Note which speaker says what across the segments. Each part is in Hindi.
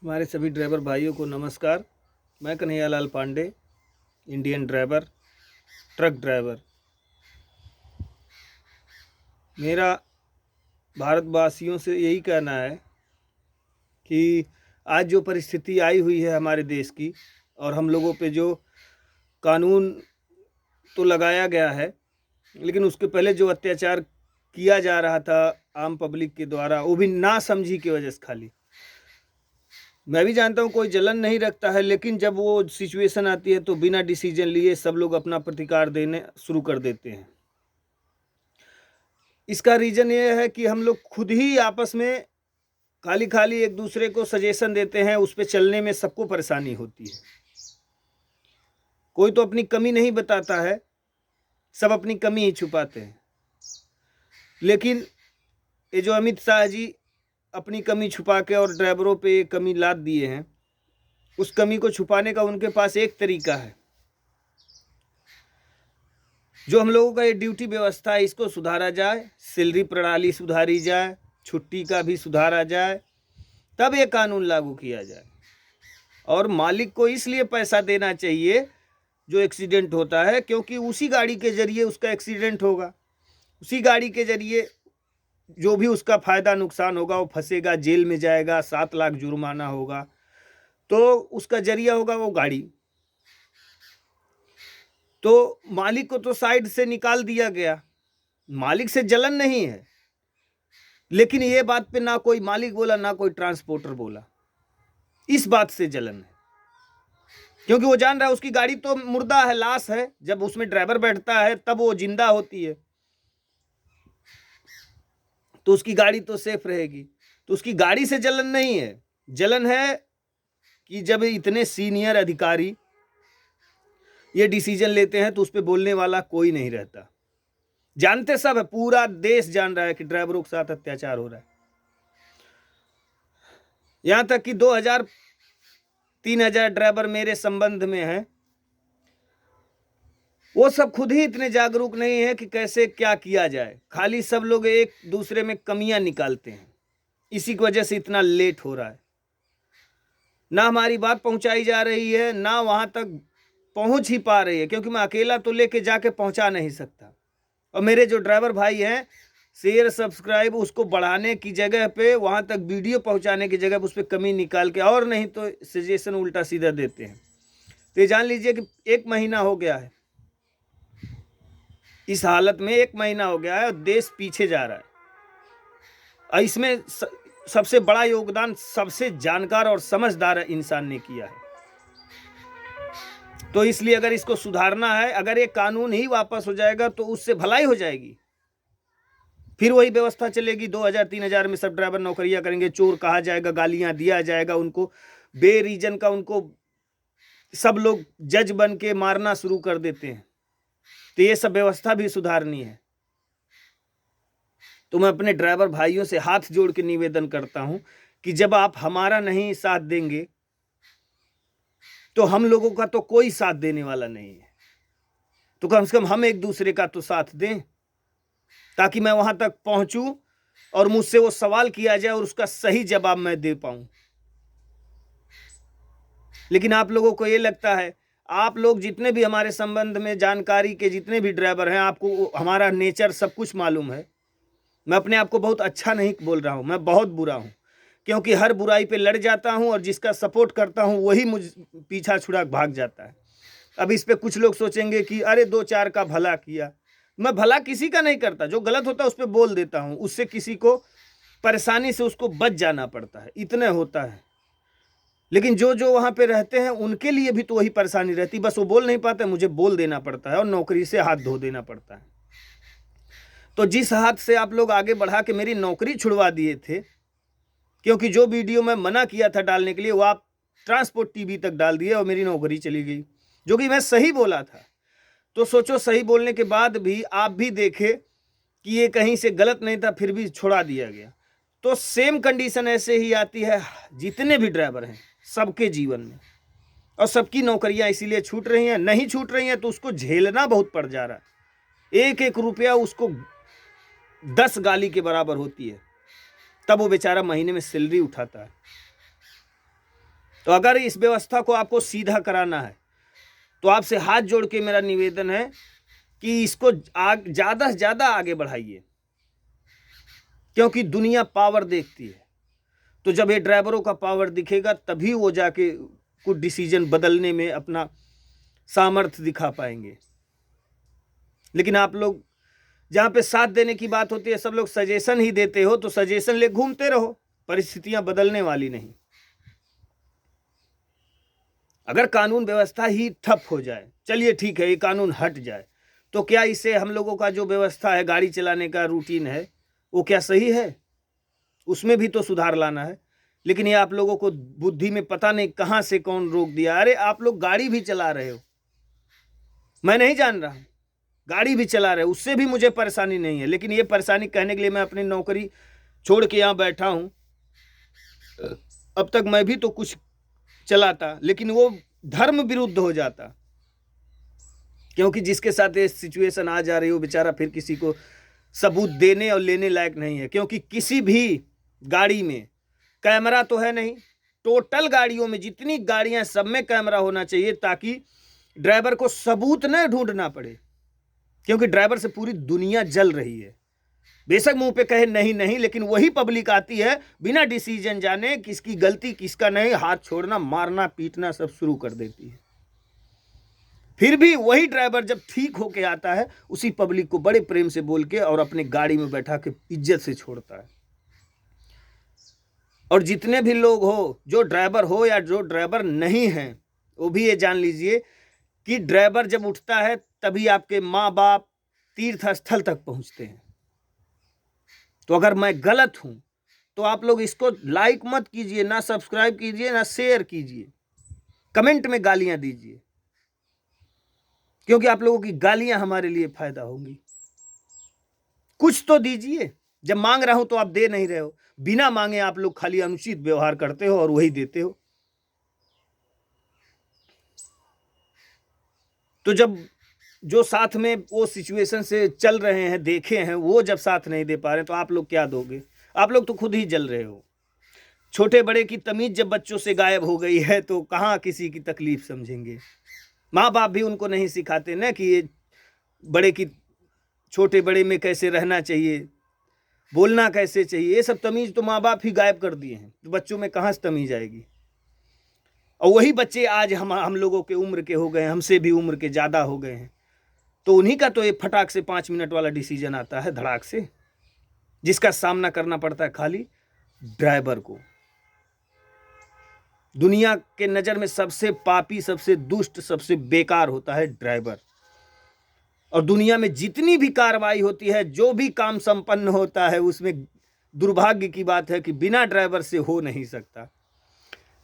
Speaker 1: हमारे सभी ड्राइवर भाइयों को नमस्कार। मैं Kanhaiyalal Pandey, Indian driver, truck driver. मेरा भारतवासियों से यही कहना है कि आज जो परिस्थिति आई हुई है हमारे देश की, और हम लोगों पे जो कानून तो लगाया गया है, लेकिन उसके पहले जो अत्याचार किया जा रहा था आम पब्लिक के द्वारा, वो भी नासमझी की वजह से खाली। मैं भी जानता हूँ कोई जलन नहीं रखता है, लेकिन जब वो सिचुएशन आती है तो बिना डिसीजन लिए सब लोग अपना प्रतिकार देने शुरू कर देते हैं। इसका रीज़न ये है कि हम लोग खुद ही आपस में खाली खाली एक दूसरे को सजेशन देते हैं, उस पर चलने में सबको परेशानी होती है। कोई तो अपनी कमी नहीं बताता है, सब अपनी कमी ही छुपाते हैं। लेकिन ये जो अमित शाह जी अपनी कमी छुपा के और ड्राइवरों पे कमी लाद दिए हैं, उस कमी को छुपाने का उनके पास एक तरीका है। जो हम लोगों का ये ड्यूटी व्यवस्था है, इसको सुधारा जाए, सैलरी प्रणाली सुधारी जाए, छुट्टी का भी सुधारा जाए, तब ये कानून लागू किया जाए। और मालिक को इसलिए पैसा देना चाहिए जो एक्सीडेंट होता है, क्योंकि उसी गाड़ी के जरिए उसका एक्सीडेंट होगा, उसी गाड़ी के जरिए जो भी उसका फ़ायदा नुकसान होगा वो फंसेगा, जेल में जाएगा, 7 लाख जुर्माना होगा, तो उसका जरिया होगा वो गाड़ी। तो मालिक को तो साइड से निकाल दिया गया, मालिक से जलन नहीं है, लेकिन ये बात पे ना कोई मालिक बोला ना कोई ट्रांसपोर्टर बोला। इस बात से जलन है, क्योंकि वो जान रहा है उसकी गाड़ी तो मुर्दा है, लाश है। जब उसमें ड्राइवर बैठता है तब वो जिंदा होती है, तो उसकी गाड़ी तो सेफ रहेगी। तो उसकी गाड़ी से जलन नहीं है, जलन है कि जब इतने सीनियर अधिकारी ये डिसीजन लेते हैं तो उस पर बोलने वाला कोई नहीं रहता। जानते सब है, पूरा देश जान रहा है कि ड्राइवरों के साथ अत्याचार हो रहा है। यहां तक कि 2000-3000 ड्राइवर मेरे संबंध में हैं, वो सब खुद ही इतने जागरूक नहीं है कि कैसे क्या किया जाए। खाली सब लोग एक दूसरे में कमियां निकालते हैं, इसी की वजह से इतना लेट हो रहा है। ना हमारी बात पहुंचाई जा रही है, ना वहां तक पहुंच ही पा रही है, क्योंकि मैं अकेला तो लेके जाके पहुंचा नहीं सकता। और मेरे जो ड्राइवर भाई हैं, शेयर सब्सक्राइब उसको बढ़ाने की जगह पे, वहां तक वीडियो पहुंचाने की जगह पे उस पर कमी निकाल के, और नहीं तो सजेशन उल्टा सीधा देते हैं। तो ये जान लीजिए कि 1 महीना हो गया है, इस हालत में 1 महीना हो गया है और देश पीछे जा रहा है। और इसमें सबसे बड़ा योगदान सबसे जानकार और समझदार इंसान ने किया है। तो इसलिए अगर इसको सुधारना है, अगर ये कानून ही वापस हो जाएगा तो उससे भलाई हो जाएगी। फिर वही व्यवस्था चलेगी, 2000-3000 में सब ड्राइवर नौकरियां करेंगे, चोर कहा जाएगा, गालियां दिया जाएगा उनको, बेरीजन का उनको सब लोग जज बन के मारना शुरू कर देते हैं। तो ये सब व्यवस्था भी सुधारनी है। तो मैं अपने ड्राइवर भाइयों से हाथ जोड़ के निवेदन करता हूं कि जब आप हमारा नहीं साथ देंगे तो हम लोगों का तो कोई साथ देने वाला नहीं है। तो कम से कम हम एक दूसरे का तो साथ दें, ताकि मैं वहां तक पहुंचूं और मुझसे वो सवाल किया जाए और उसका सही जवाब मैं दे पाऊं। लेकिन आप लोगों को ये लगता है, आप लोग जितने भी हमारे संबंध में जानकारी के जितने भी ड्राइवर हैं, आपको हमारा नेचर सब कुछ मालूम है। मैं अपने आप को बहुत अच्छा नहीं बोल रहा हूं, मैं बहुत बुरा हूं, क्योंकि हर बुराई पे लड़ जाता हूं और जिसका सपोर्ट करता हूं वही मुझ पीछा छुड़ा भाग जाता है। अब इस पे कुछ लोग सोचेंगे कि अरे 2-4 का भला किया। मैं भला किसी का नहीं करता, जो गलत होता है उस पर बोल देता हूं, उससे किसी को परेशानी से उसको बच जाना पड़ता है, इतने होता है। लेकिन जो जो वहां पे रहते हैं उनके लिए भी तो वही परेशानी रहती, बस वो बोल नहीं पाते, मुझे बोल देना पड़ता है और नौकरी से हाथ धो देना पड़ता है। तो जिस हाथ से आप लोग आगे बढ़ा के मेरी नौकरी छुड़वा दिए थे, क्योंकि जो वीडियो मैं मना किया था डालने के लिए वो आप ट्रांसपोर्ट टीवी तक डाल दिए और मेरी नौकरी चली गई, जो कि मैं सही बोला था। तो सोचो, सही बोलने के बाद भी आप भी देखे कि ये कहीं से गलत नहीं था, फिर भी छोड़ा दिया गया। तो सेम कंडीशन ऐसे ही आती है जितने भी ड्राइवर हैं सबके जीवन में, और सबकी नौकरियां इसीलिए छूट रही हैं। नहीं छूट रही हैं तो उसको झेलना बहुत पड़ जा रहा है, एक एक रुपया उसको 10 गाली के बराबर होती है, तब वो बेचारा महीने में सैलरी उठाता है। तो अगर इस व्यवस्था को आपको सीधा कराना है तो आपसे हाथ जोड़ के मेरा निवेदन है कि इसको ज़्यादा से ज़्यादा आगे बढ़ाइए, क्योंकि दुनिया पावर देखती है। तो जब ये ड्राइवरों का पावर दिखेगा तभी वो जाके कुछ डिसीजन बदलने में अपना सामर्थ्य दिखा पाएंगे। लेकिन आप लोग जहाँ पे साथ देने की बात होती है सब लोग सजेशन ही देते हो, तो सजेशन ले घूमते रहो, परिस्थितियां बदलने वाली नहीं। अगर कानून व्यवस्था ही ठप हो जाए, चलिए ठीक है ये कानून हट जाए, तो क्या इससे हम लोगों का जो व्यवस्था है, गाड़ी चलाने का रूटीन है, वो क्या सही है? उसमें भी तो सुधार लाना है। लेकिन ये आप लोगों को बुद्धि में पता नहीं कहाँ से कौन रोक दिया। अरे आप लोग गाड़ी भी चला रहे हो, मैं नहीं जान रहा, गाड़ी भी चला रहे हो, उससे भी मुझे परेशानी नहीं है। लेकिन ये परेशानी कहने के लिए मैं अपनी नौकरी छोड़ के यहाँ बैठा हूँ। अब तक मैं भी तो कुछ चलाता, लेकिन वो धर्म विरुद्ध हो जाता, क्योंकि जिसके साथ ये सिचुएशन आ जा रही हो बेचारा फिर किसी को सबूत देने और लेने लायक नहीं है। क्योंकि किसी भी गाड़ी में कैमरा तो है नहीं, टोटल गाड़ियों में जितनी गाड़ियां सब में कैमरा होना चाहिए, ताकि ड्राइवर को सबूत न ढूंढना पड़े। क्योंकि ड्राइवर से पूरी दुनिया जल रही है। बेशक मुंह पे कहे नहीं नहीं, लेकिन वही पब्लिक आती है बिना डिसीजन जाने किसकी गलती किसका नहीं, हाथ छोड़ना, मारना, पीटना सब शुरू कर देती है। फिर भी वही ड्राइवर जब ठीक होके आता है, उसी पब्लिक को बड़े प्रेम से बोल के और अपने गाड़ी में बैठा के इज्जत से छोड़ता है। और जितने भी लोग हो, जो ड्राइवर हो या जो ड्राइवर नहीं है, वो भी ये जान लीजिए कि ड्राइवर जब उठता है तभी आपके माँ बाप तीर्थ स्थल तक पहुंचते हैं। तो अगर मैं गलत हूं तो आप लोग इसको लाइक मत कीजिए, ना सब्सक्राइब कीजिए, ना शेयर कीजिए, कमेंट में गालियां दीजिए, क्योंकि आप लोगों की गालियां हमारे लिए फायदा होंगी। कुछ तो दीजिए, जब मांग रहा हूं तो आप दे नहीं रहे हो। बिना मांगे आप लोग खाली अनुचित व्यवहार करते हो और वही देते हो। तो जब जो साथ में वो सिचुएशन से चल रहे हैं, देखे हैं, वो जब साथ नहीं दे पा रहे तो आप लोग क्या दोगे? आप लोग तो खुद ही जल रहे हो। छोटे बड़े की तमीज जब बच्चों से गायब हो गई है तो कहाँ किसी की तकलीफ समझेंगे? माँ बाप भी उनको नहीं सिखाते ना कि ये बड़े की, छोटे बड़े में कैसे रहना चाहिए, बोलना कैसे चाहिए। ये सब तमीज तो माँ बाप ही गायब कर दिए हैं, तो बच्चों में कहाँ से तमीज आएगी? और वही बच्चे आज हम लोगों के उम्र के हो गए हैं, हमसे भी उम्र के ज़्यादा हो गए हैं। तो उन्हीं का तो ये फटाक से 5 मिनट वाला डिसीजन आता है धड़ाक से, जिसका सामना करना पड़ता है खाली ड्राइवर को। दुनिया के नज़र में सबसे पापी, सबसे दुष्ट, सबसे बेकार होता है ड्राइवर। और दुनिया में जितनी भी कार्रवाई होती है, जो भी काम संपन्न होता है, उसमें दुर्भाग्य की बात है कि बिना ड्राइवर से हो नहीं सकता।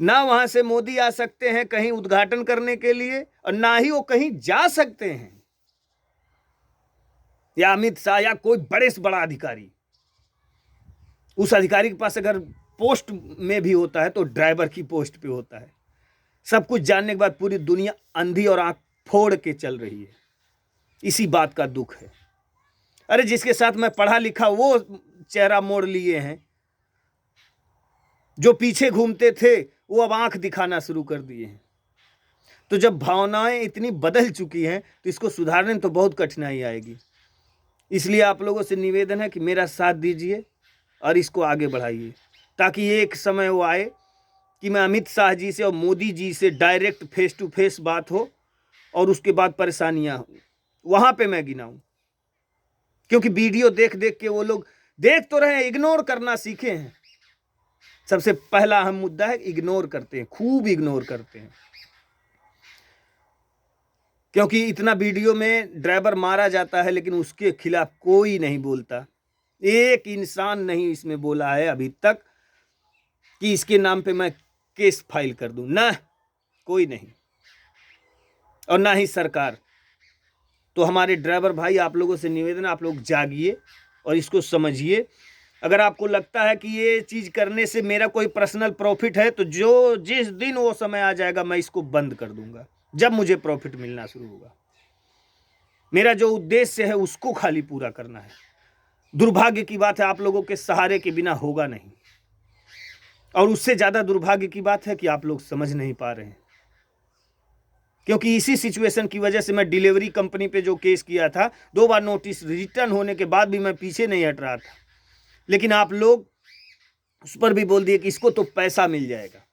Speaker 1: ना वहां से मोदी आ सकते हैं कहीं उद्घाटन करने के लिए, और ना ही वो कहीं जा सकते हैं, या अमित शाह या कोई बड़े से बड़ा अधिकारी। उस अधिकारी के पास अगर पोस्ट में भी होता है तो ड्राइवर की पोस्ट पे होता है। सब कुछ जानने के बाद पूरी दुनिया अंधी और आंख फोड़ के चल रही है। इसी बात का दुख है। अरे जिसके साथ मैं पढ़ा लिखा वो चेहरा मोड़ लिए हैं, जो पीछे घूमते थे वो अब आंख दिखाना शुरू कर दिए हैं। तो जब भावनाएं इतनी बदल चुकी हैं तो इसको सुधारने में तो बहुत कठिनाई आएगी। इसलिए आप लोगों से निवेदन है कि मेरा साथ दीजिए और इसको आगे बढ़ाइए, ताकि एक समय वो आए कि मैं अमित शाह जी से और मोदी जी से डायरेक्ट फेस टू फेस बात हो, और उसके बाद परेशानियां हो वहाँ पे मैं गिनाऊं। क्योंकि वीडियो देख देख के वो लोग देख तो रहे हैं, इग्नोर करना सीखे हैं। सबसे पहला अहम मुद्दा है इग्नोर करते हैं, खूब इग्नोर करते हैं। क्योंकि इतना वीडियो में ड्राइवर मारा जाता है लेकिन उसके खिलाफ कोई नहीं बोलता। एक इंसान नहीं इसमें बोला है अभी तक कि इसके नाम पे मैं केस फाइल कर दूं, ना कोई नहीं, और ना ही सरकार। तो हमारे ड्राइवर भाई, आप लोगों से निवेदन, आप लोग जागिए और इसको समझिए। अगर आपको लगता है कि ये चीज़ करने से मेरा कोई पर्सनल प्रॉफिट है, तो जिस दिन वो समय आ जाएगा मैं इसको बंद कर दूंगा, जब मुझे प्रॉफिट मिलना शुरू होगा। मेरा जो उद्देश्य है उसको खाली पूरा करना है। दुर्भाग्य की बात है, आप लोगों के सहारे के बिना होगा नहीं। और उससे ज़्यादा दुर्भाग्य की बात है कि आप लोग समझ नहीं पा रहे हैं, क्योंकि इसी सिचुएशन की वजह से मैं डिलीवरी कंपनी पे जो केस किया था, 2 बार नोटिस रिटर्न होने के बाद भी मैं पीछे नहीं हट रहा था, लेकिन आप लोग उस पर भी बोल दिए कि इसको तो पैसा मिल जाएगा,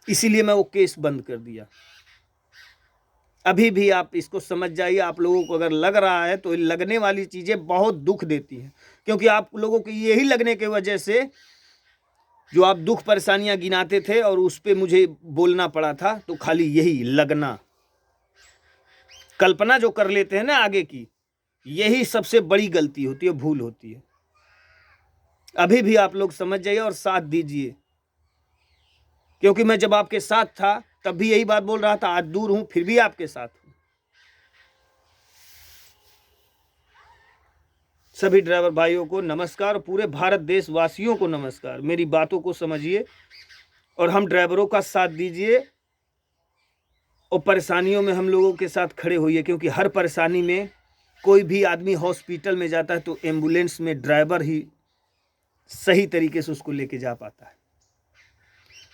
Speaker 1: इसीलिए मैं वो केस बंद कर दिया। अभी भी आप इसको समझ जाइए, आप लोगों को अगर लग रहा है तो लगने वाली चीज़ें बहुत दुख देती हैं, क्योंकि आप लोगों को यही लगने की वजह से जो आप दुख परेशानियां गिनाते थे और उस पर मुझे बोलना पड़ा था, तो खाली यही लगना, कल्पना जो कर लेते हैं ना आगे की, यही सबसे बड़ी गलती होती है, भूल होती है। अभी भी आप लोग समझ जाइए और साथ दीजिए, क्योंकि मैं जब आपके साथ था तब भी यही बात बोल रहा था, आज दूर हूं फिर भी आपके साथ हूं। सभी ड्राइवर भाइयों को नमस्कार, पूरे भारत देशवासियों को नमस्कार। मेरी बातों को समझिए और हम ड्राइवरों का साथ दीजिए और परेशानियों में हम लोगों के साथ खड़े होइए, क्योंकि हर परेशानी में कोई भी आदमी हॉस्पिटल में जाता है तो एम्बुलेंस में ड्राइवर ही सही तरीके से उसको लेके जा पाता है।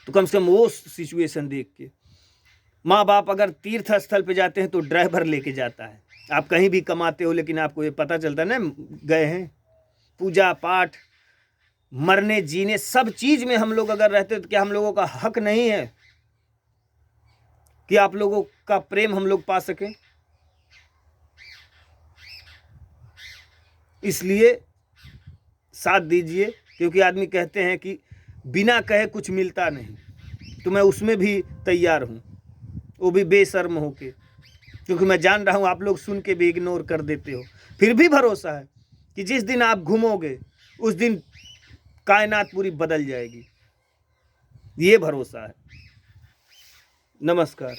Speaker 1: तो कम से कम वो सिचुएशन देख के, माँ बाप अगर तीर्थ स्थल पे जाते हैं तो ड्राइवर लेके जाता है। आप कहीं भी कमाते हो लेकिन आपको ये पता चलता है ना, गए हैं पूजा पाठ, मरने जीने सब चीज में हम लोग अगर रहते तो क्या हम लोगों का हक नहीं है कि आप लोगों का प्रेम हम लोग पा सकें? इसलिए साथ दीजिए, क्योंकि आदमी कहते हैं कि बिना कहे कुछ मिलता नहीं, तो मैं उसमें भी तैयार हूँ, वो भी बेशर्म होके, क्योंकि मैं जान रहा हूँ आप लोग सुन के भी इग्नोर कर देते हो। फिर भी भरोसा है कि जिस दिन आप घूमोगे उस दिन कायनात पूरी बदल जाएगी, ये भरोसा है। नमस्कार।